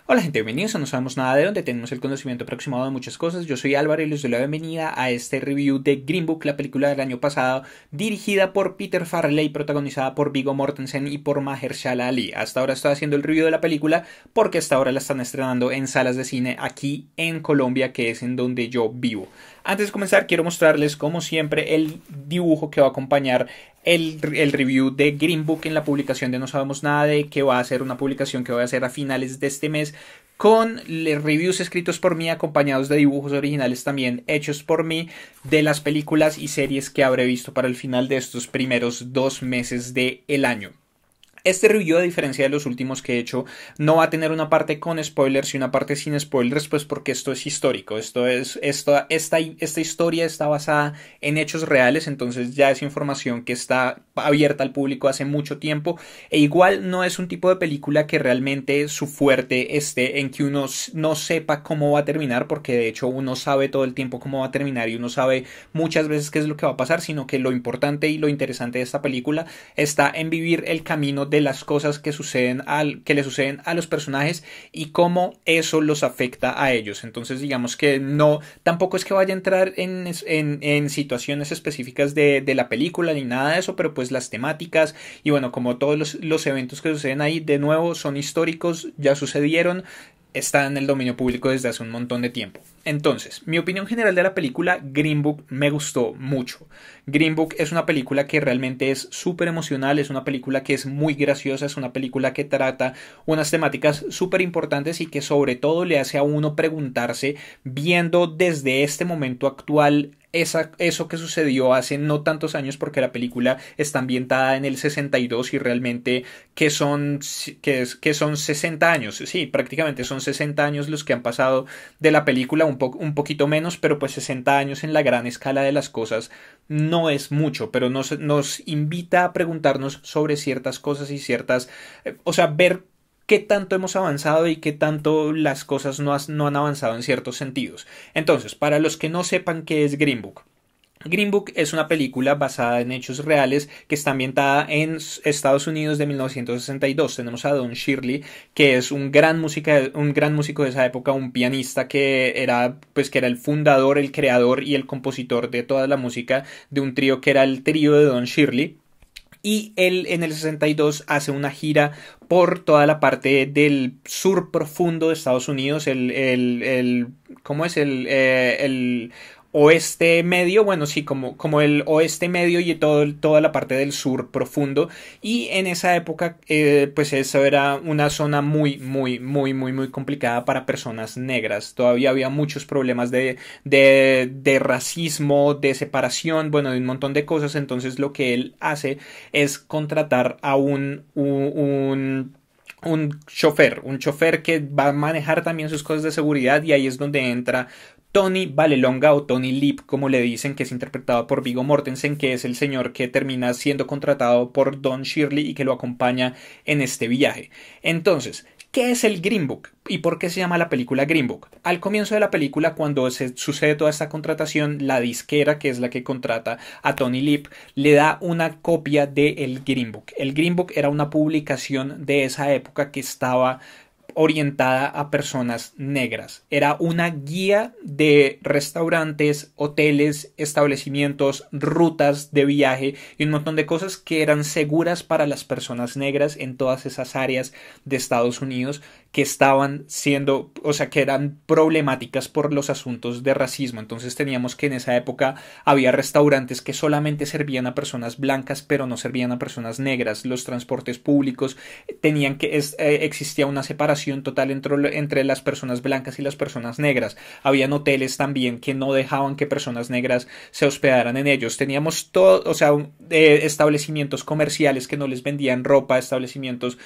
Hola gente, bienvenidos a No Sabemos Nada de donde tenemos el conocimiento aproximado de muchas cosas. Yo soy Álvaro y les doy la bienvenida a este review de Green Book, la película del año pasado, dirigida por Peter Farrelly, protagonizada por Viggo Mortensen y por Mahershala Ali. Hasta ahora estoy haciendo el review de la película porque hasta ahora la están estrenando en salas de cine aquí en Colombia, que es en donde yo vivo. Antes de comenzar, quiero mostrarles, como siempre, el dibujo que va a acompañar el review de Green Book en la publicación de No Sabemos Nada de, que va a ser una publicación que voy a hacer a finales de este mes, con reviews escritos por mí, acompañados de dibujos originales también hechos por mí, de las películas y series que habré visto para el final de estos primeros 2 meses del año. Este review, a diferencia de los últimos que he hecho, no va a tener una parte con spoilers y una parte sin spoilers, pues porque esto es histórico. Esta historia está basada en hechos reales, entonces ya es información que está abierta al público hace mucho tiempo. E igual no es un tipo de película que realmente su fuerte esté en que uno no sepa cómo va a terminar, porque de hecho uno sabe todo el tiempo cómo va a terminar y uno sabe muchas veces qué es lo que va a pasar, sino que lo importante y lo interesante de esta película está en vivir el camino de las cosas que le suceden a los personajes y cómo eso los afecta a ellos. Entonces digamos que no, tampoco es que vaya a entrar en situaciones específicas de la película ni nada de eso, pero pues las temáticas y bueno, como todos los eventos que suceden ahí, de nuevo son históricos, ya sucedieron, está en el dominio público desde hace un montón de tiempo. Entonces, mi opinión general de la película Green Book me gustó mucho. Green Book es una película que realmente es súper emocional, es una película que es muy graciosa, es una película que trata unas temáticas súper importantes y que sobre todo le hace a uno preguntarse, viendo desde este momento actual, eso que sucedió hace no tantos años, porque la película está ambientada en el 62 y realmente que son 60 años, sí, prácticamente son 60 años los que han pasado de la película, un poquito menos, pero pues 60 años en la gran escala de las cosas no es mucho, pero nos invita a preguntarnos sobre ciertas cosas y o sea, ver qué tanto hemos avanzado y qué tanto las cosas no han avanzado en ciertos sentidos. Entonces, para los que no sepan qué es Green Book. Green Book es una película basada en hechos reales que está ambientada en Estados Unidos de 1962. Tenemos a Don Shirley, que es un gran músico de esa época, un pianista que era el fundador, el creador y el compositor de toda la música de un trío que era el trío de Don Shirley. Y él en el 62 hace una gira por toda la parte del sur profundo de Estados Unidos, ¿cómo es? El oeste medio, bueno, sí, como el oeste medio y toda la parte del sur profundo. Y en esa época, pues eso era una zona muy, muy, muy, muy, muy complicada para personas negras. Todavía había muchos problemas de racismo, de separación, bueno, de un montón de cosas. Entonces lo que él hace es contratar a un chofer que va a manejar también sus cosas de seguridad, y ahí es donde entra Tony Vallelonga o Tony Lip, como le dicen, que es interpretado por Viggo Mortensen, que es el señor que termina siendo contratado por Don Shirley y que lo acompaña en este viaje. Entonces, ¿qué es el Green Book? ¿Y por qué se llama la película Green Book? Al comienzo de la película, cuando se sucede toda esta contratación, la disquera, que es la que contrata a Tony Lip, le da una copia del Green Book. El Green Book era una publicación de esa época que estaba orientada a personas negras. Era una guía de restaurantes, hoteles, establecimientos, rutas de viaje y un montón de cosas que eran seguras para las personas negras en todas esas áreas de Estados Unidos que estaban siendo, o sea, que eran problemáticas por los asuntos de racismo. Entonces teníamos que en esa época había restaurantes que solamente servían a personas blancas, pero no servían a personas negras. Los transportes públicos existía una separación total entre las personas blancas y las personas negras. Habían hoteles también que no dejaban que personas negras se hospedaran en ellos. Teníamos establecimientos comerciales que no les vendían ropa, establecimientos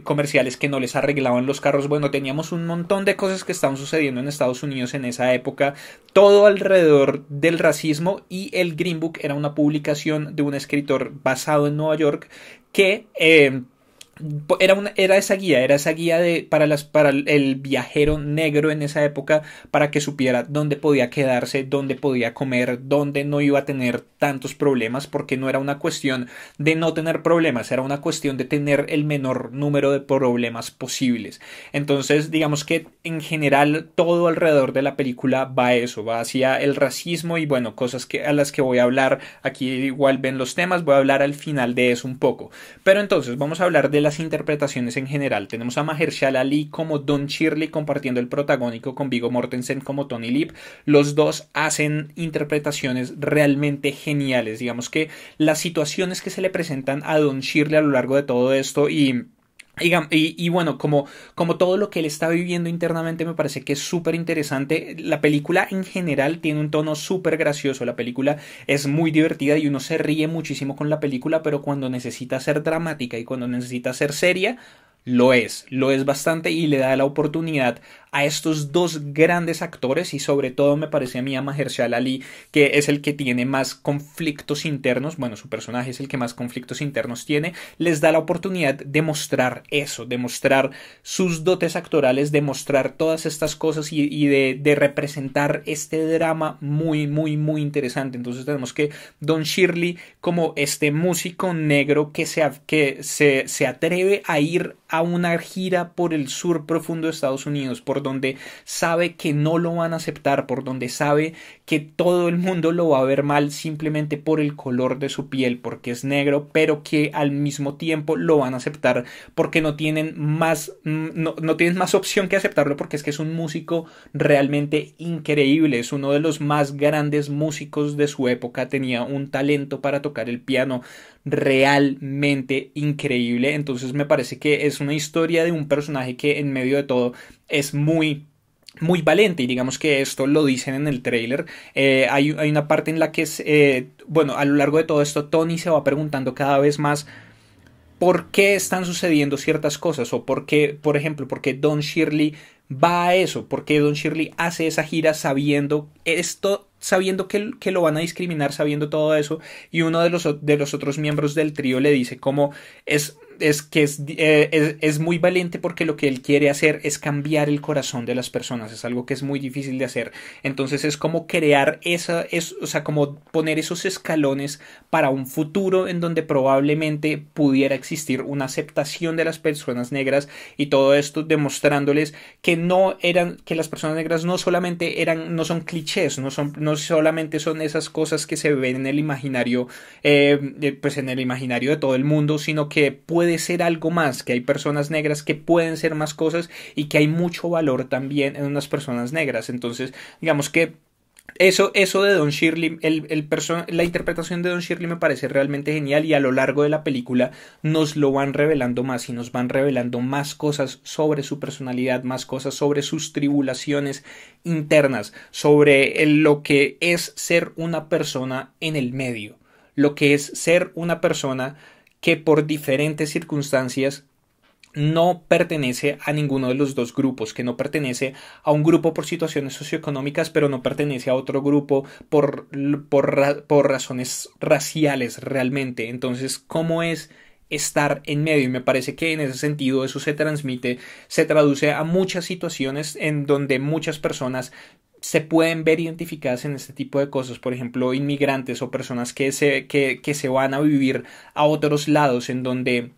comerciales que no les arreglaban los carros. Bueno, teníamos un montón de cosas que estaban sucediendo en Estados Unidos en esa época, todo alrededor del racismo, y el Green Book era una publicación de un escritor basado en Nueva York que Era esa guía para el viajero negro en esa época, para que supiera dónde podía quedarse, dónde podía comer, dónde no iba a tener tantos problemas, porque no era una cuestión de no tener problemas, era una cuestión de tener el menor número de problemas posibles. Entonces, digamos que en general todo alrededor de la película va a eso, va hacia el racismo y bueno, cosas a las que voy a hablar. Aquí igual ven los temas, voy a hablar al final de eso un poco. Pero entonces vamos a hablar de las interpretaciones en general. Tenemos a Mahershala Ali como Don Shirley compartiendo el protagónico con Viggo Mortensen como Tony Lip. Los dos hacen interpretaciones realmente geniales. Digamos que las situaciones que se le presentan a Don Shirley a lo largo de todo esto y bueno, como todo lo que él está viviendo internamente me parece que es súper interesante. La película en general tiene un tono súper gracioso. La película es muy divertida y uno se ríe muchísimo con la película, pero cuando necesita ser dramática y cuando necesita ser seria, lo es bastante y le da la oportunidad a estos dos grandes actores y sobre todo me parece a mí a Mahershala Ali, que es el que tiene más conflictos internos, bueno, su personaje es el que más conflictos internos tiene, les da la oportunidad de mostrar eso, de mostrar sus dotes actorales, de mostrar todas estas cosas y de representar este drama muy, muy, muy interesante. Entonces tenemos que Don Shirley como este músico negro que se atreve a ir a una gira por el sur profundo de Estados Unidos, por donde sabe que no lo van a aceptar, por donde sabe que todo el mundo lo va a ver mal simplemente por el color de su piel, porque es negro, pero que al mismo tiempo lo van a aceptar porque no tienen más opción que aceptarlo, porque es que es un músico realmente increíble, es uno de los más grandes músicos de su época, tenía un talento para tocar el piano realmente increíble. Entonces me parece que es una historia de un personaje que en medio de todo es muy muy valiente y digamos que esto lo dicen en el tráiler. Hay una parte en la que bueno, a lo largo de todo esto Tony se va preguntando cada vez más por qué están sucediendo ciertas cosas o por qué, por ejemplo, por qué Don Shirley va a eso, por qué Don Shirley hace esa gira sabiendo esto, sabiendo que lo van a discriminar, sabiendo todo eso, y uno de los otros miembros del trío le dice como es muy valiente porque lo que él quiere hacer es cambiar el corazón de las personas, es algo que es muy difícil de hacer. Entonces es como crear o sea, como poner esos escalones para un futuro en donde probablemente pudiera existir una aceptación de las personas negras y todo esto demostrándoles que que las personas negras no solamente no son clichés, no solamente son esas cosas que se ven en el imaginario, pues en el imaginario de todo el mundo, sino que puede ser algo más, que hay personas negras que pueden ser más cosas y que hay mucho valor también en unas personas negras. Entonces, digamos que eso de Don Shirley, la interpretación de Don Shirley me parece realmente genial y a lo largo de la película nos lo van revelando más y nos van revelando más cosas sobre su personalidad, más cosas sobre sus tribulaciones internas, sobre lo que es ser una persona en el medio, lo que es ser una persona que por diferentes circunstancias no pertenece a ninguno de los dos grupos, que no pertenece a un grupo por situaciones socioeconómicas, pero no pertenece a otro grupo por razones raciales realmente. Entonces, ¿cómo es estar en medio? Y me parece que en ese sentido eso se traduce a muchas situaciones en donde muchas personas se pueden ver identificadas en este tipo de cosas, por ejemplo, inmigrantes o personas que se van a vivir a otros lados en donde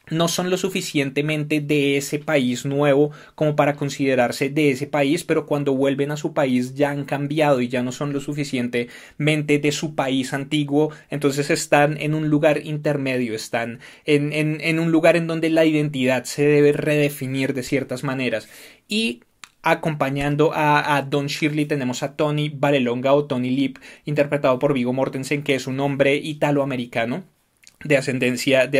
no son lo suficientemente de ese país nuevo como para considerarse de ese país, pero cuando vuelven a su país ya han cambiado y ya no son lo suficientemente de su país antiguo, entonces están en un lugar intermedio, están en un lugar en donde la identidad se debe redefinir de ciertas maneras. Y acompañando a Don Shirley tenemos a Tony Vallelonga o Tony Lip, interpretado por Viggo Mortensen, que es un hombre italoamericano de ascendencia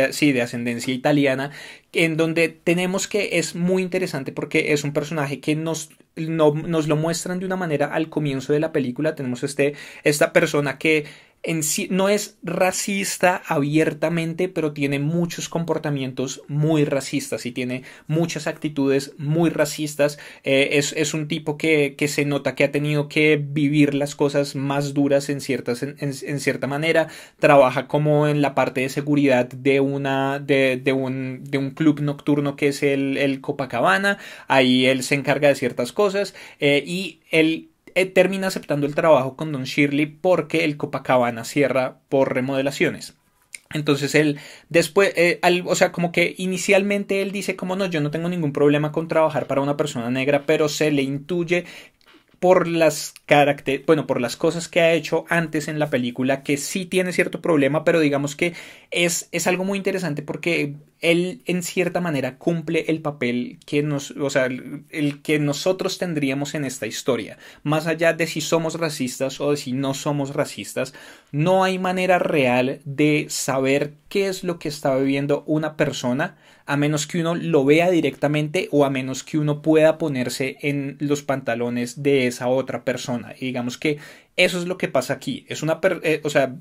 italiana, en donde tenemos que es muy interesante porque es un personaje que nos lo muestran de una manera al comienzo de la película. Tenemos esta persona que en sí no es racista abiertamente, pero tiene muchos comportamientos muy racistas y tiene muchas actitudes muy racistas. Es un tipo que se nota que ha tenido que vivir las cosas más duras en cierta manera. Trabaja como en la parte de seguridad de un club nocturno que es el Copacabana. Ahí él se encarga de ciertas cosas y él termina aceptando el trabajo con Don Shirley porque el Copacabana cierra por remodelaciones. Entonces él después, o sea, como que inicialmente él dice como no, yo no tengo ningún problema con trabajar para una persona negra, pero se le intuye por las cosas que ha hecho antes en la película, que sí tiene cierto problema, pero digamos que es algo muy interesante porque él en cierta manera cumple el papel o sea, el que nosotros tendríamos en esta historia. Más allá de si somos racistas o de si no somos racistas, no hay manera real de saber qué es lo que está viviendo una persona a menos que uno lo vea directamente o a menos que uno pueda ponerse en los pantalones de esa otra persona. Y digamos que eso es lo que pasa aquí. O sea,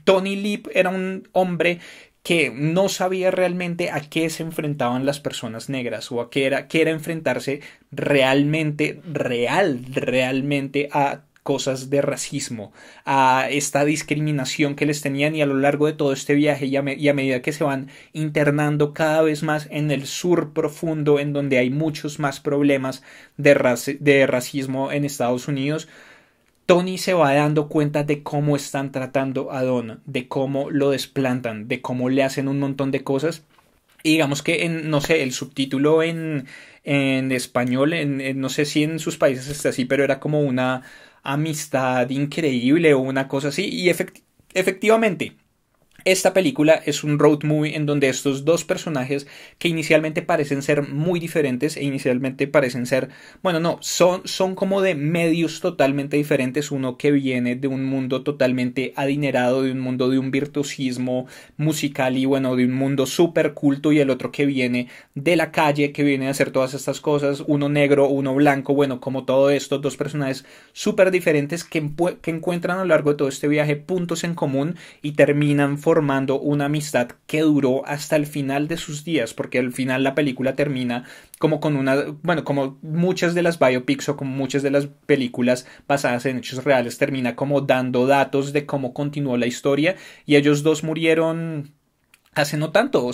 Tony Lip era un hombre que no sabía realmente a qué se enfrentaban las personas negras o a qué era enfrentarse realmente a cosas de racismo, a esta discriminación que les tenían, y a lo largo de todo este viaje y a medida que se van internando cada vez más en el sur profundo, en donde hay muchos más problemas de racismo en Estados Unidos, Tony se va dando cuenta de cómo están tratando a Don, de cómo lo desplantan, de cómo le hacen un montón de cosas. Y digamos que no sé, el subtítulo en español, no sé si en sus países está así, pero era como una amistad increíble o una cosa así. Y efectivamente, esta película es un road movie en donde estos dos personajes que inicialmente parecen ser muy diferentes e inicialmente parecen ser, bueno, no, son como de medios totalmente diferentes. Uno que viene de un mundo totalmente adinerado, de un mundo de un virtuosismo musical y bueno, de un mundo súper culto, y el otro que viene de la calle, que viene a hacer todas estas cosas, uno negro, uno blanco, bueno, como todo esto, dos personajes súper diferentes que encuentran a lo largo de todo este viaje puntos en común y terminan formando una amistad que duró hasta el final de sus días, porque al final la película termina como con como muchas de las biopics o como muchas de las películas basadas en hechos reales, termina como dando datos de cómo continuó la historia, y ellos dos murieron hace no tanto,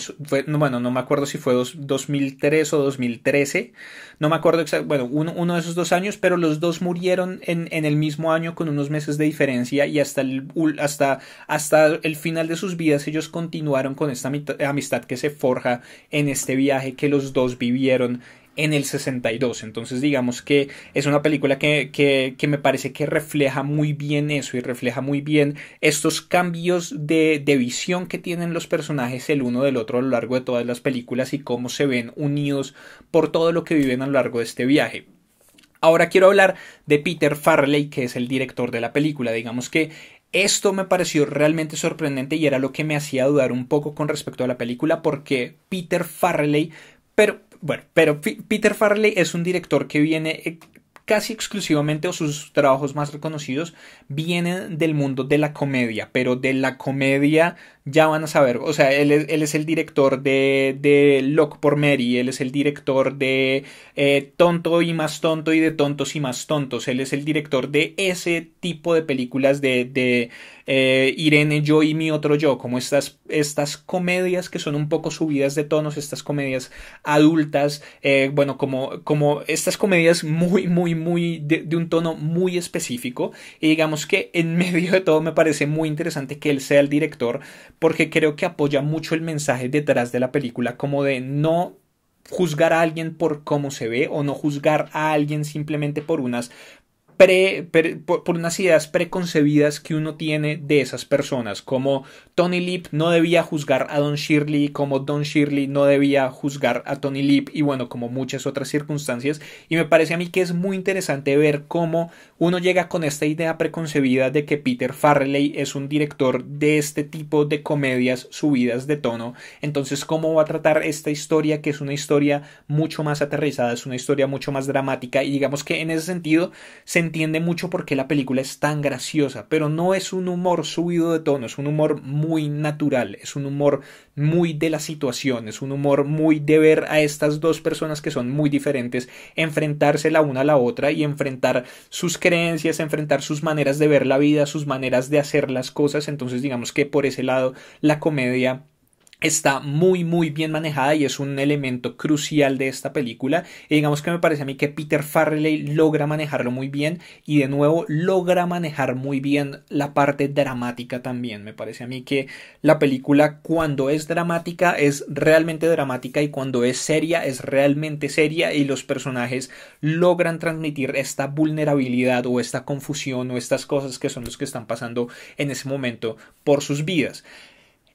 no me acuerdo si fue 2003 o 2013, no me acuerdo exactamente, bueno, uno de esos 2 años, pero los dos murieron en el mismo año con unos meses de diferencia, y hasta el final de sus vidas ellos continuaron con esta amistad que se forja en este viaje que los dos vivieron en el 62. Entonces digamos que es una película que me parece que refleja muy bien eso y refleja muy bien estos cambios de visión que tienen los personajes el uno del otro a lo largo de todas las películas y cómo se ven unidos por todo lo que viven a lo largo de este viaje. Ahora quiero hablar de Peter Farrelly, que es el director de la película. Digamos que esto me pareció realmente sorprendente y era lo que me hacía dudar un poco con respecto a la película, porque Peter Farrelly, pero Peter Farrelly es un director que viene casi exclusivamente, o sus trabajos más reconocidos vienen del mundo de la comedia, pero de la comedia ya van a saber, o sea, él es el director de Loco por Mary, él es el director de Tonto y Más Tonto y de Tontos y Más Tontos, él es el director de ese tipo de películas de Irene, Yo y Mi Otro Yo, como estas comedias que son un poco subidas de tonos, estas comedias adultas, como estas comedias muy de un tono muy específico. Y digamos que en medio de todo me parece muy interesante que él sea el director, porque creo que apoya mucho el mensaje detrás de la película, como de no juzgar a alguien por cómo se ve, o no juzgar a alguien simplemente por unas por unas ideas preconcebidas que uno tiene de esas personas, como Tony Lip no debía juzgar a Don Shirley, como Don Shirley no debía juzgar a Tony Lip, y bueno, como muchas otras circunstancias. Y me parece a mí que es muy interesante ver cómo uno llega con esta idea preconcebida de que Peter Farrelly es un director de este tipo de comedias subidas de tono. Entonces, cómo va a tratar esta historia, que es una historia mucho más aterrizada, es una historia mucho más dramática, y digamos que en ese sentido se entiende mucho por qué la película es tan graciosa, pero no es un humor subido de tono, es un humor muy natural, es un humor muy de la situación, es un humor muy de ver a estas dos personas que son muy diferentes enfrentarse la una a la otra y enfrentar sus creencias, enfrentar sus maneras de ver la vida, sus maneras de hacer las cosas. Entonces digamos que por ese lado la comedia está muy bien manejada y es un elemento crucial de esta película, y digamos que me parece a mí que Peter Farrelly logra manejarlo muy bien y de nuevo logra manejar muy bien la parte dramática también. Me parece a mí que la película cuando es dramática es realmente dramática y cuando es seria es realmente seria, y los personajes logran transmitir esta vulnerabilidad o esta confusión o estas cosas que son los que están pasando en ese momento por sus vidas.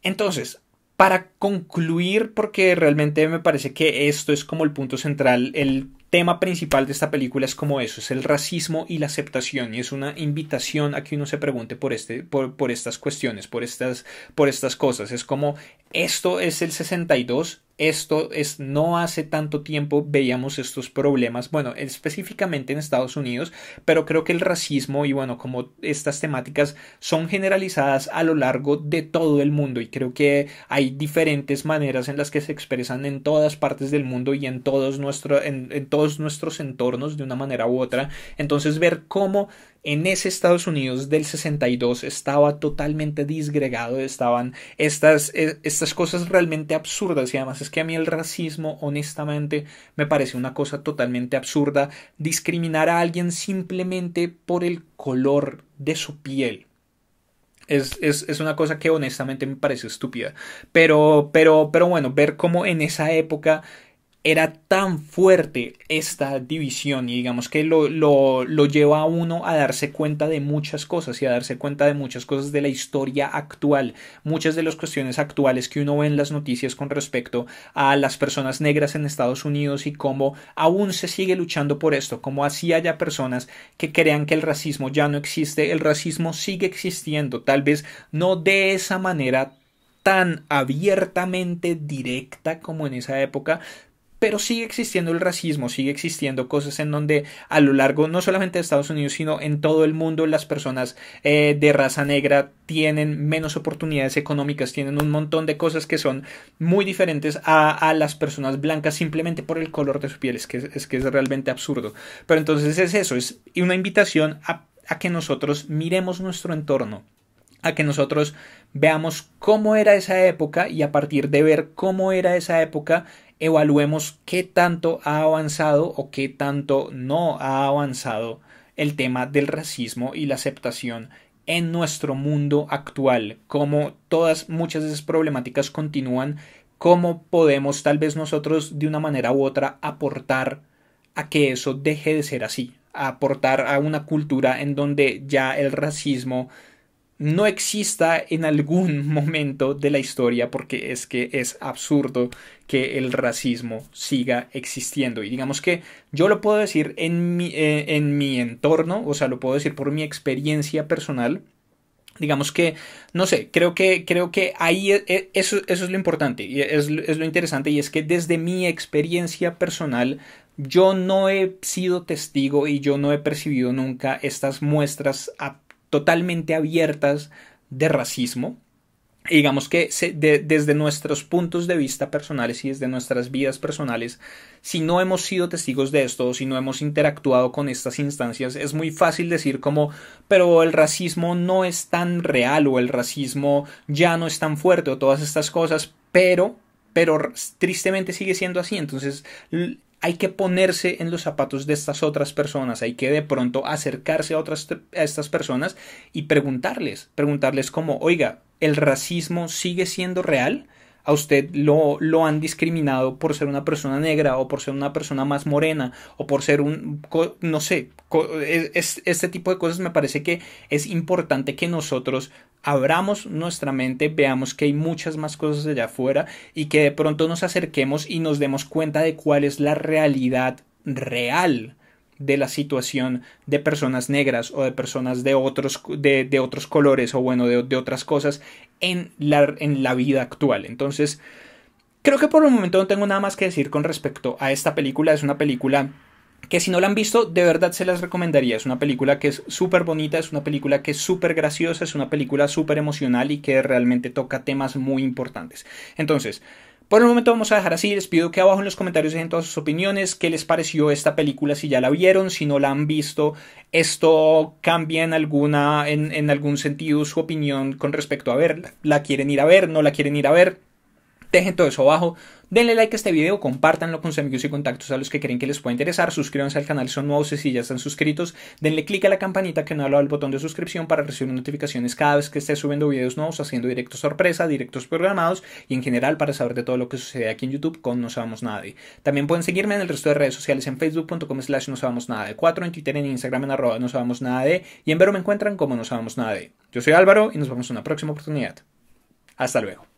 Entonces, para concluir, porque realmente me parece que esto es como el punto central, el tema principal de esta película es como eso, es el racismo y la aceptación, y es una invitación a que uno se pregunte por estas cuestiones, por estas cosas. Es como, esto es el 62, esto es, no hace tanto tiempo veíamos estos problemas, bueno, específicamente en Estados Unidos, pero creo que el racismo y bueno, como estas temáticas son generalizadas a lo largo de todo el mundo, y creo que hay diferentes maneras en las que se expresan en todas partes del mundo y en todos nuestros entornos de una manera u otra. Entonces ver cómo en ese Estados Unidos del 62 estaba totalmente disgregado, estaban estas cosas realmente absurdas, y además es que a mí el racismo honestamente me parece una cosa totalmente absurda, discriminar a alguien simplemente por el color de su piel. Es una cosa que honestamente me parece estúpida, pero bueno, ver cómo en esa época era tan fuerte esta división, y digamos que lo lleva a uno a darse cuenta de muchas cosas y a darse cuenta de muchas cosas de la historia actual, muchas de las cuestiones actuales que uno ve en las noticias con respecto a las personas negras en Estados Unidos y cómo aún se sigue luchando por esto, cómo así haya personas que crean que el racismo ya no existe. El racismo sigue existiendo, tal vez no de esa manera tan abiertamente directa como en esa época, pero sigue existiendo el racismo, sigue existiendo cosas en donde a lo largo no solamente de Estados Unidos sino en todo el mundo las personas de raza negra tienen menos oportunidades económicas, tienen un montón de cosas que son muy diferentes a las personas blancas simplemente por el color de su piel. Es que es realmente absurdo, pero entonces es eso, es una invitación a que nosotros miremos nuestro entorno, a que nosotros veamos cómo era esa época, y a partir de ver cómo era esa época evaluemos qué tanto ha avanzado o qué tanto no ha avanzado el tema del racismo y la aceptación en nuestro mundo actual, cómo muchas de esas problemáticas continúan, cómo podemos tal vez nosotros de una manera u otra aportar a que eso deje de ser así, a aportar a una cultura en donde ya el racismo no exista en algún momento de la historia, porque es que es absurdo que el racismo siga existiendo. Y digamos que yo lo puedo decir en mi entorno, o sea, lo puedo decir por mi experiencia personal. Digamos que, no sé, creo que ahí eso es lo importante y es lo interesante, y es que desde mi experiencia personal yo no he sido testigo y yo no he percibido nunca estas muestras totalmente abiertas de racismo. Y digamos que desde nuestros puntos de vista personales y desde nuestras vidas personales, si no hemos sido testigos de esto, si no hemos interactuado con estas instancias, es muy fácil decir como, pero el racismo no es tan real, o el racismo ya no es tan fuerte, o todas estas cosas, pero tristemente sigue siendo así. Entonces hay que ponerse en los zapatos de estas otras personas, hay que de pronto acercarse a estas personas y preguntarles como, oiga, ¿el racismo sigue siendo real? ¿A usted lo han discriminado por ser una persona negra, o por ser una persona más morena, o por ser no sé, este tipo de cosas? Me parece que es importante que nosotros abramos nuestra mente, veamos que hay muchas más cosas allá afuera, y que de pronto nos acerquemos y nos demos cuenta de cuál es la realidad real de la situación de personas negras o de personas de otros colores, o bueno, de otras cosas en la vida actual. Entonces, creo que por el momento no tengo nada más que decir con respecto a esta película. Es una película que si no la han visto, de verdad se las recomendaría. Es una película que es súper bonita, es una película que es súper graciosa, es una película súper emocional y que realmente toca temas muy importantes. Entonces, por el momento vamos a dejar así. Les pido que abajo en los comentarios dejen todas sus opiniones. ¿Qué les pareció esta película? Si ya la vieron, si no la han visto, esto cambia en algún sentido su opinión con respecto a verla. ¿La quieren ir a ver? ¿No la quieren ir a ver? Dejen todo eso abajo, denle like a este video, compártanlo con sus amigos y contactos a los que creen que les pueda interesar, suscríbanse al canal si son nuevos y si ya están suscritos, denle click a la campanita que no al botón de suscripción para recibir notificaciones cada vez que esté subiendo videos nuevos, haciendo directos sorpresa, directos programados y en general para saber de todo lo que sucede aquí en YouTube con No Sabemos Nada de. También pueden seguirme en el resto de redes sociales en facebook.com/No Sabemos Nada de 4, en Twitter, en Instagram en @No Sabemos Nada de y en Vero me encuentran como No Sabemos Nada de. Yo soy Álvaro y nos vemos en una próxima oportunidad. Hasta luego.